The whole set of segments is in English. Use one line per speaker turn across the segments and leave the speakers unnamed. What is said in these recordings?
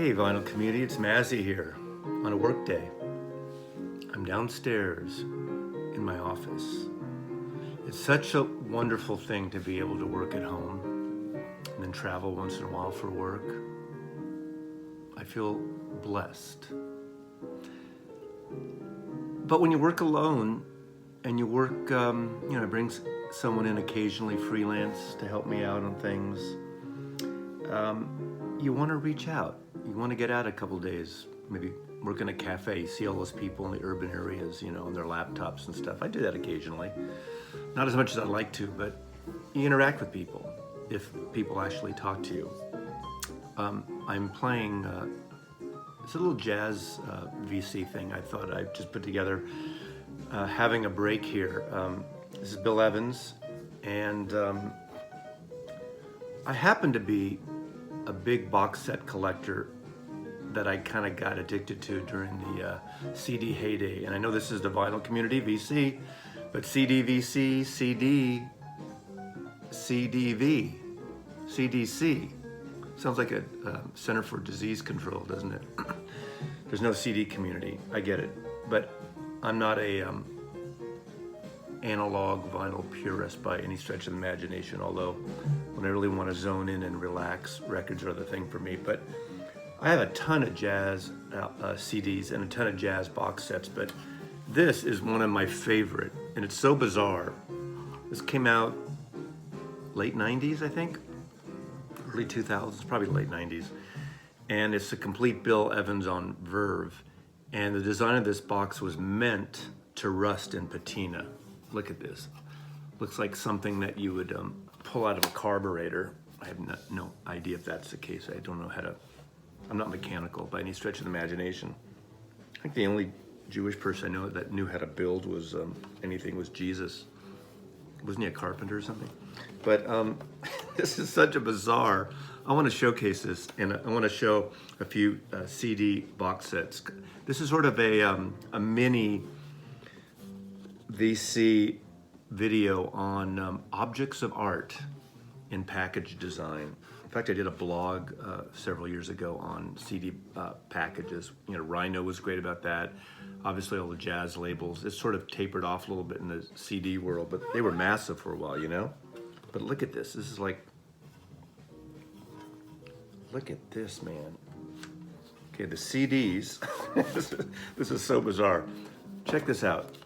Hey vinyl community, it's Mazzy here on a work day. I'm downstairs in my office. It's such a wonderful thing to be able to work at home and then travel once in a while for work. I feel blessed. But when you work alone and you work, I bring someone in occasionally freelance to help me out on things. You want to reach out. You want to get out a couple days, maybe work in a cafe. You see all those people in the urban areas, on their laptops and stuff. I do that occasionally. Not as much as I'd like to, but you interact with people if people actually talk to you. I'm playing, it's a little jazz VC thing I thought I'd just put together. Having a break here. This is Bill Evans, and I happen to be a big box set collector that I kind of got addicted to during the CD heyday. And I know this is the vinyl community, VC, but CD, VC, CD, CDV, CDC. Sounds like a Center for Disease Control, doesn't it? There's no CD community, I get it. But I'm not a analog vinyl purist by any stretch of the imagination, although when I really want to zone in and relax, records are the thing for me. But I have a ton of jazz CDs and a ton of jazz box sets, but this is one of my favorite, and it's so bizarre. This came out late 90s, I think, early 2000s, probably late 90s, and it's a complete Bill Evans on Verve, and the design of this box was meant to rust and patina. Look at this. Looks like something that you would pull out of a carburetor. I have no idea if that's the case. I don't know how to, I'm not mechanical by any stretch of the imagination. I think the only Jewish person I know that knew how to build was anything was Jesus. Wasn't he a carpenter or something? But this is such a bizarre, I want to showcase this, and I want to show a few CD box sets. This is sort of a mini VC video on objects of art in package design. In fact, I did a blog several years ago on CD packages. Rhino was great about that. Obviously, all the jazz labels. It's sort of tapered off a little bit in the CD world, but they were massive for a while, But look at this. This is like, look at this, man. Okay, the CDs. This is so bizarre. Check this out.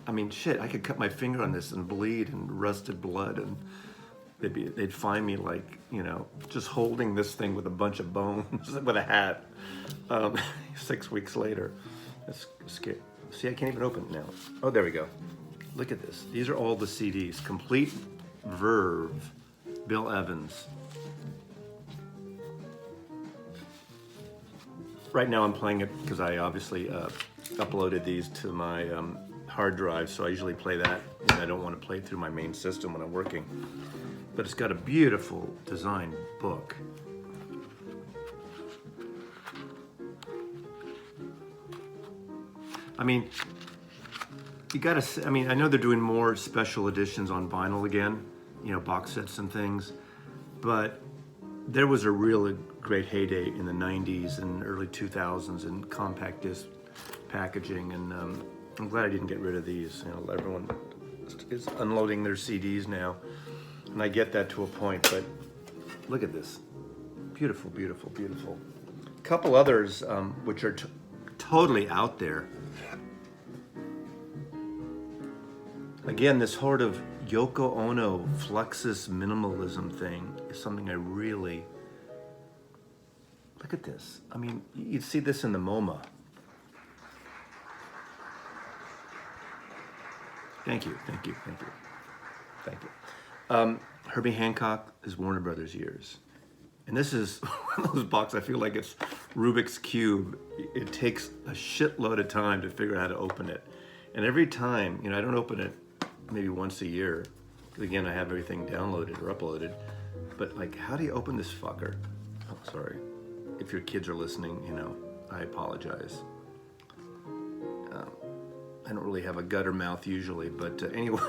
I mean, shit, I could cut my finger on this and bleed and rusted blood, and they'd find me like, just holding this thing with a bunch of bones with a hat 6 weeks later. That's scary. See, I can't even open it now. Oh, there we go. Look at this. These are all the CDs. Complete Verve, Bill Evans. Right now I'm playing it because I obviously uploaded these to my hard drive, so I usually play that, and I don't want to play through my main system when I'm working. But it's got a beautiful design book. I mean, you gotta, I know they're doing more special editions on vinyl again, box sets and things, but there was a really great heyday in the 90s and early 2000s in compact disc packaging, and I'm glad I didn't get rid of these. Everyone is unloading their CDs now, and I get that to a point, but look at this. Beautiful, beautiful, beautiful. A couple others which are totally out there. Again, this sort of Yoko Ono Fluxus minimalism thing is something I really, look at this. I mean, you'd see this in the MoMA. Thank you, thank you, thank you, thank you. Herbie Hancock is Warner Brothers years. And this is one of those boxes, I feel like it's Rubik's Cube. It takes a shitload of time to figure out how to open it. And every time, I don't open it maybe once a year. Again, I have everything downloaded or uploaded. But like, how do you open this fucker? Oh, sorry. If your kids are listening, I apologize. I don't really have a gutter mouth usually, but anyway,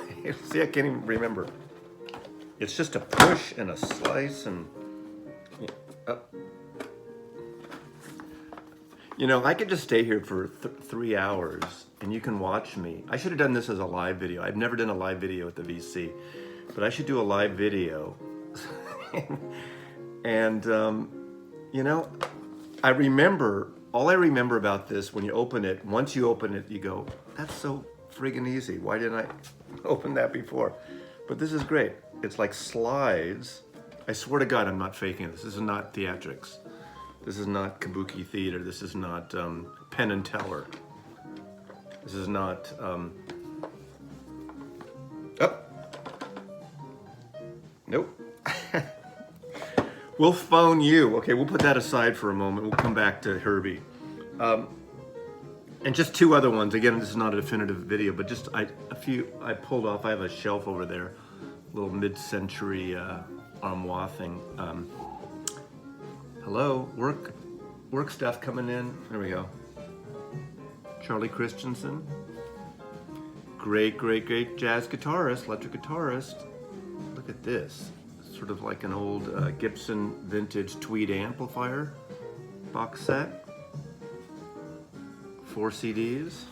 see, I can't even remember. It's just a push and a slice, and You know, I could just stay here for 3 hours and you can watch me. I should have done this as a live video. I've never done a live video at the VC, but I should do a live video. And, you know, all I remember about this, when you open it, once you open it, you go, that's so friggin' easy. Why didn't I open that before? But this is great. It's like slides. I swear to God, I'm not faking this. This is not theatrics. This is not kabuki theater. This is not Penn and Teller. This is not. Nope. We'll phone you. Okay, we'll put that aside for a moment. We'll come back to Herbie. And just 2 other ones. Again, this is not a definitive video, but just a few I pulled off. I have a shelf over there, a little mid-century armoire thing. Hello, work stuff coming in. There we go. Charlie Christenson, great jazz guitarist, electric guitarist. Look at this, sort of like an old Gibson vintage tweed amplifier box set. 4 CDs.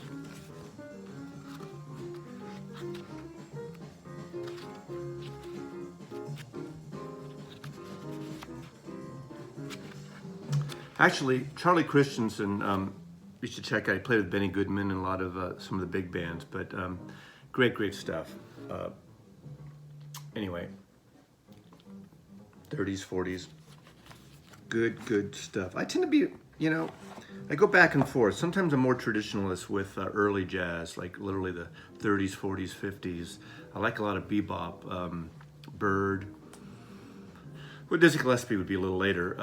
Actually, Charlie Christenson, you should check out. He played with Benny Goodman and a lot of some of the big bands, but great stuff. Anyway, 30s, 40s, good stuff. I tend to be, you know, I go back and forth. Sometimes I'm more traditionalist with early jazz, like literally the 30s, 40s, 50s. I like a lot of bebop, Bird. Well, Dizzy Gillespie would be a little later,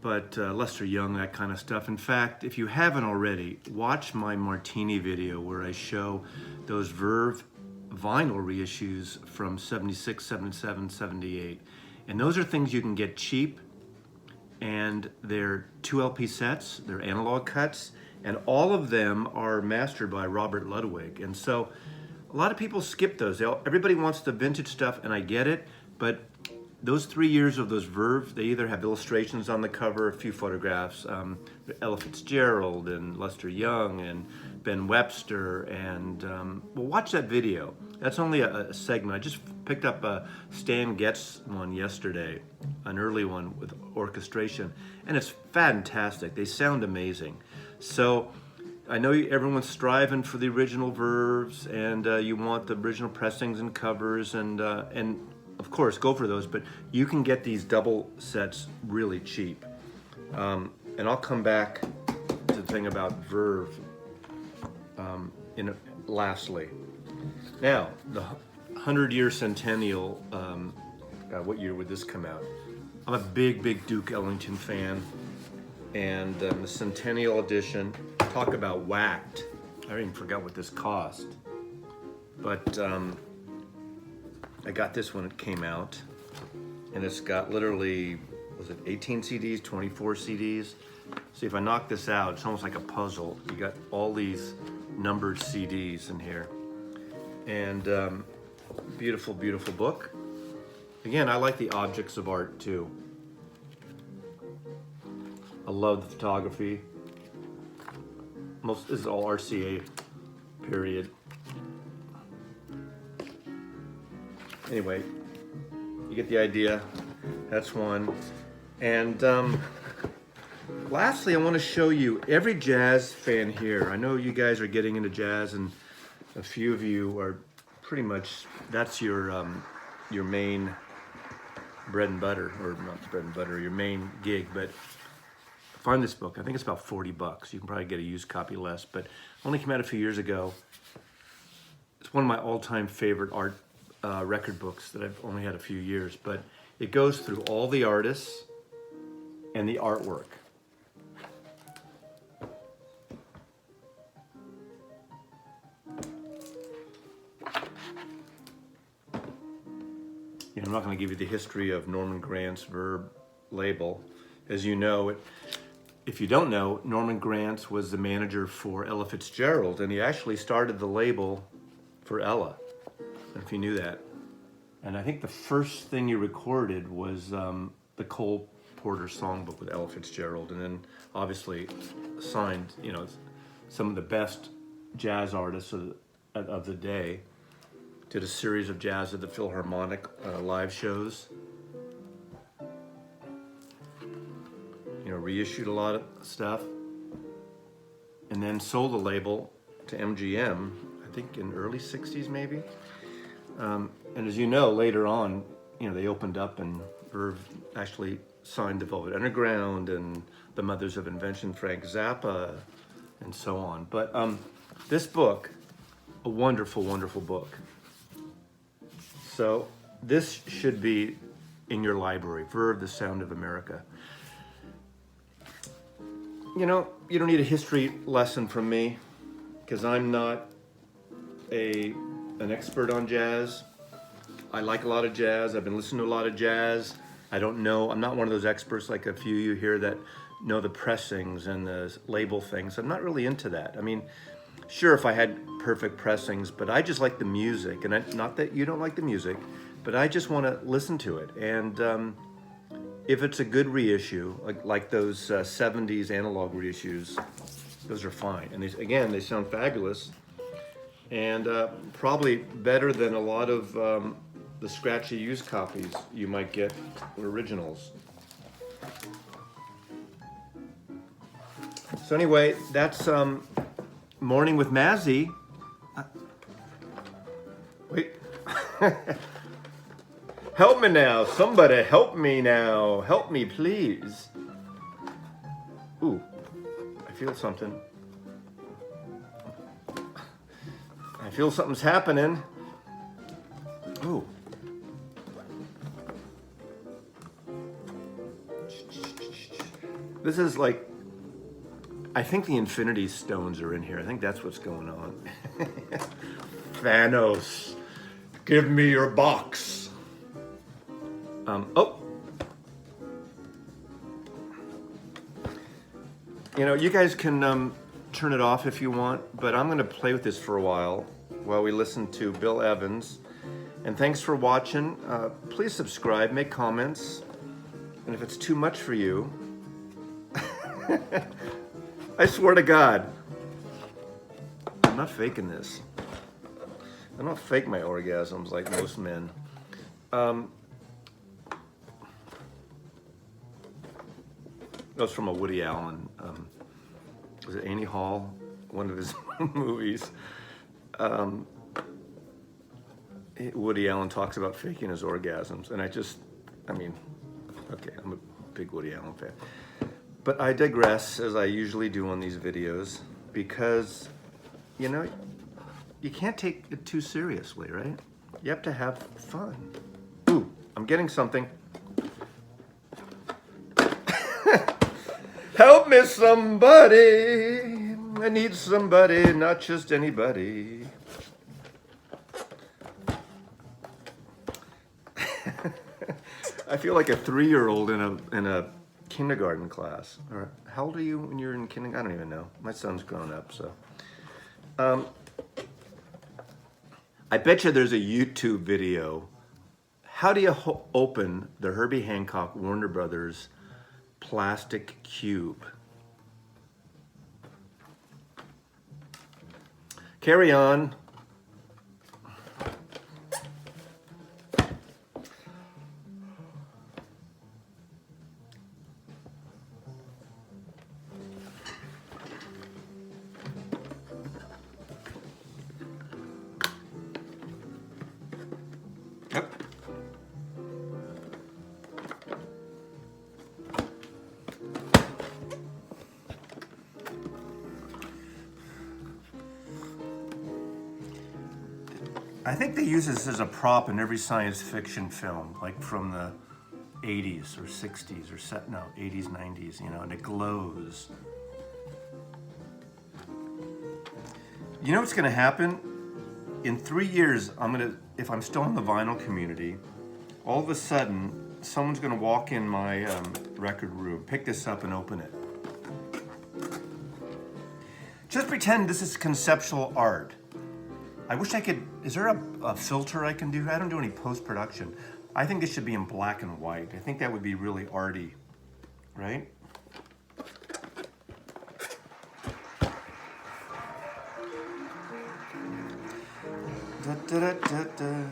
but Lester Young, that kind of stuff. In fact, if you haven't already, watch my Martini video where I show those Verve vinyl reissues from 76, 77, 78. And those are things you can get cheap, and they're 2 LP sets, they're analog cuts, and all of them are mastered by Robert Ludwig. And so a lot of people skip those. Everybody wants the vintage stuff, and I get it, but those 3 years of those Verve, they either have illustrations on the cover, a few photographs, Ella Fitzgerald and Lester Young and Ben Webster, and well, watch that video. That's only a segment. I just picked up a Stan Getz one yesterday, an early one with orchestration, and it's fantastic. They sound amazing. So I know everyone's striving for the original Verves, and you want the original pressings and covers, and of course, go for those, but you can get these double sets really cheap. And I'll come back to the thing about Verve lastly. Now, the 100-year centennial, God, what year would this come out? I'm a big Duke Ellington fan, and the centennial edition, talk about whacked. I even forgot what this cost, but I got this when it came out, and it's got literally, was it 18 CDs, 24 CDs? See, if I knock this out, it's almost like a puzzle. You got all these numbered CDs in here. And beautiful book. Again, I like the objects of art too. I love the photography. This is all RCA period. Anyway, you get the idea. That's one. And lastly, I want to show you, every jazz fan here, I know you guys are getting into jazz, and a few of you are pretty much, that's your main bread and butter, or not bread and butter, your main gig. But find this book. I think it's about 40 bucks. You can probably get a used copy less, but only came out a few years ago. It's one of my all-time favorite art record books that I've only had a few years, but it goes through all the artists and the artwork. You know, I'm not going to give you the history of Norman Grant's Verve label. As you know, if you don't know, Norman Grant was the manager for Ella Fitzgerald, and he actually started the label for Ella. I don't know if you knew that. And I think the first thing you recorded was the Cole Porter songbook with Ella Fitzgerald, and then obviously signed, you know, some of the best jazz artists of the day. Did a series of jazz at the Philharmonic live shows. You know, reissued a lot of stuff, and then sold the label to MGM, I think in early 60s maybe. And as you know, later on, you know, they opened up and Verve actually signed the Velvet Underground and the Mothers of Invention, Frank Zappa, and so on. But this book, a wonderful, wonderful book. So this should be in your library, Verve, The Sound of America. You know, you don't need a history lesson from me because I'm not an expert on jazz. I like a lot of jazz. I've been listening to a lot of jazz. I don't know. I'm not one of those experts like a few of you here that know the pressings and the label things. I'm not really into that. I mean, sure, if I had perfect pressings, but I just like the music. And not that you don't like the music, but I just want to listen to it. And if it's a good reissue, like those 70s analog reissues, those are fine. And these, again, they sound fabulous. And probably better than a lot of the scratchy used copies you might get with originals. So anyway, that's Morning with Mazzy. Wait. Help me now. Somebody help me now. Help me, please. Ooh, I feel something. I feel something's happening. Ooh. This is like, I think the Infinity Stones are in here. I think that's what's going on. Thanos, give me your box. Oh. You know, you guys can turn it off if you want, but I'm going to play with this for a while we listen to Bill Evans. And thanks for watching. Please subscribe, make comments. And if it's too much for you, I swear to God, I'm not faking this. I don't fake my orgasms like most men. That was from a Woody Allen, was it Annie Hall? One of his movies. Woody Allen talks about faking his orgasms, and I mean, okay, I'm a big Woody Allen fan. But I digress, as I usually do on these videos, because, you know, you can't take it too seriously, right? You have to have fun. Ooh, I'm getting something. Help me, somebody. I need somebody, not just anybody. I feel like a 3-year-old in a kindergarten class. Or how old are you when you're in kindergarten? I don't even know. My son's grown up, so. I bet you there's a YouTube video. How do you open the Herbie Hancock Warner Brothers plastic cube? Carry on. Yep. I think they use this as a prop in every science fiction film, like from the 80s or 60s or 80s, 90s, you know, and it glows. You know what's gonna happen? In 3 years, if I'm still in the vinyl community, all of a sudden, someone's gonna walk in my record room, pick this up and open it. Just pretend this is conceptual art. I wish I could, is there a filter I can do? I don't do any post-production. I think this should be in black and white. I think that would be really arty. right? Da, da, da, da, da.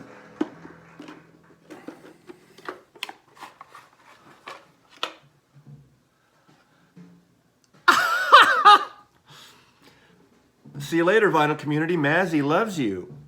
See you later, vinyl community. Mazzy loves you.